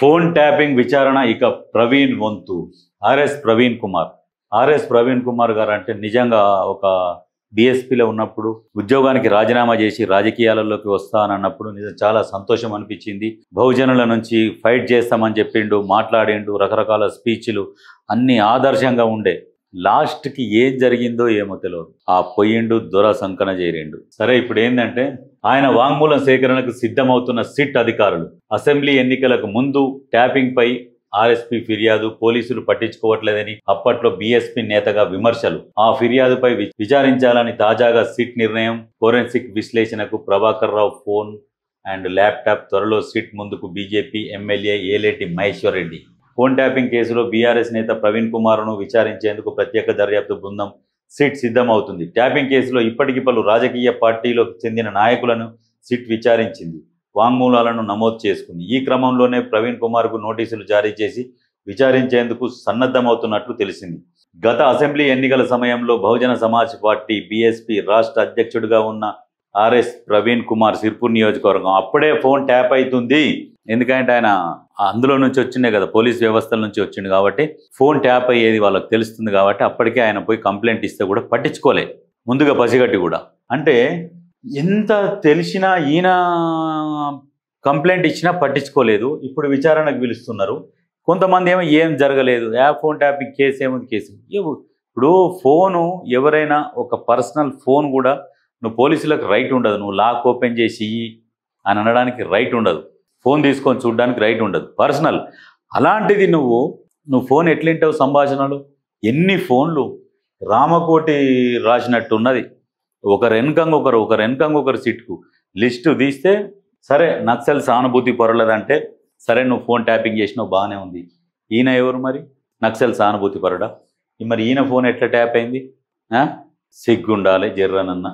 Phone tapping విచారణ ఇక ప్రవీణ్ వంతు. ఆర్ఎస్ ప్రవీణ్ కుమార్ గారు అంటే నిజంగా ఒక బీఎస్పీలో ఉన్నప్పుడు ఉద్యోగానికి రాజీనామా చేసి రాజకీయాలలోకి వస్తానన్నప్పుడు నిజం చాలా సంతోషం అనిపించింది. బహుజనుల నుంచి ఫైట్ చేస్తామని చెప్పిండు, మాట్లాడిండు, రకరకాల స్పీచ్లు అన్నీ ఆదర్శంగా ఉండే. లాస్ట్కి ఏం జరిగిందో ఏమో తెలియదు. ఆ పొయ్యిండు దొర సంకన చేరిండు. సరే, ఇప్పుడు ఏంటంటే ఆయన వాంగ్మూలం సేకరణకు సిద్ధమవుతున్న సిట్ అధికారులు అసెంబ్లీ ఎన్నికలకు ముందు ట్యాపింగ్ పై ఆర్ఎస్పీ ఫిర్యాదు, పోలీసులు పట్టించుకోవట్లేదని అప్పట్లో బీఎస్పీ నేతగా విమర్శలు. ఆ ఫిర్యాదుపై విచారించాలని తాజాగా సిట్ నిర్ణయం. ఫోరెన్సిక్ విశ్లేషణకు Prabhakar Rao phone and laptop. త్వరలో సిట్ ముందుకు BJP MLA Eleti Maheshwar Reddy. Phone tapping కేసులో బీఆర్ఎస్ నేత ప్రవీణ్ కుమార్ను విచారించేందుకు ప్రత్యేక దర్యాప్తు బృందం సిట్ సిద్ధమవుతుంది. ట్యాపింగ్ కేసులో ఇప్పటికి పలు రాజకీయ పార్టీలకు చెందిన నాయకులను సిట్ విచారించింది, వాంగ్మూలాలను నమోదు చేసుకుంది. ఈ క్రమంలోనే ప్రవీణ్ కుమార్కు నోటీసులు జారీ చేసి విచారించేందుకు సన్నద్ధమవుతున్నట్లు తెలిసింది. గత అసెంబ్లీ ఎన్నికల సమయంలో బహుజన సమాజ్ పార్టీ బీఎస్పీ రాష్ట్ర అధ్యక్షుడిగా ఉన్న ఆర్ఎస్ ప్రవీణ్ కుమార్ సిర్పూర్ నియోజకవర్గం అప్పుడే ఫోన్ ట్యాప్ అవుతుంది. ఎందుకంటే ఆయన అందులో నుంచి వచ్చిండే కదా, పోలీస్ వ్యవస్థల నుంచి వచ్చిండు కాబట్టి ఫోన్ ట్యాప్ అయ్యేది వాళ్ళకి తెలుస్తుంది కాబట్టి అప్పటికే ఆయన పోయి కంప్లైంట్ ఇస్తే కూడా పట్టించుకోలే, ముందుగా పసిగట్టి కూడా. అంటే ఎంత తెలిసినా ఈయన కంప్లైంట్ ఇచ్చినా పట్టించుకోలేదు. ఇప్పుడు విచారణకు పిలుస్తున్నారు. కొంతమంది ఏమో ఏం జరగలేదు, ఫోన్ ట్యాపింగ్ కేసు ఏముంది, కేసు. ఇప్పుడు ఫోను ఎవరైనా ఒక పర్సనల్ ఫోన్ కూడా నువ్వు పోలీసులకు రైట్ ఉండదు, నువ్వు లాక్ ఓపెన్ చేసి అని అనడానికి రైట్ ఉండదు, ఫోన్ తీసుకొని చూడడానికి రైట్ ఉండదు, పర్సనల్. అలాంటిది నువ్వు ఫోన్ ఎట్లింటావు? సంభాషణలు ఎన్ని ఫోన్లు రామకోటి రాసినట్టు ఉన్నది. ఒకరు వెనకంగా ఒకరు సిట్కు లిస్టు తీస్తే సరే నక్సల్ సానుభూతి పరులదంటే సరే నువ్వు ఫోన్ ట్యాపింగ్ చేసినావు, బాగానే ఉంది. ఈయన ఎవరు మరి? నక్సల్ సానుభూతి పరుడా? మరి ఈయన ఫోన్ ఎట్లా ట్యాప్ అయింది? సిగ్గుండాలి జర్రనన్న.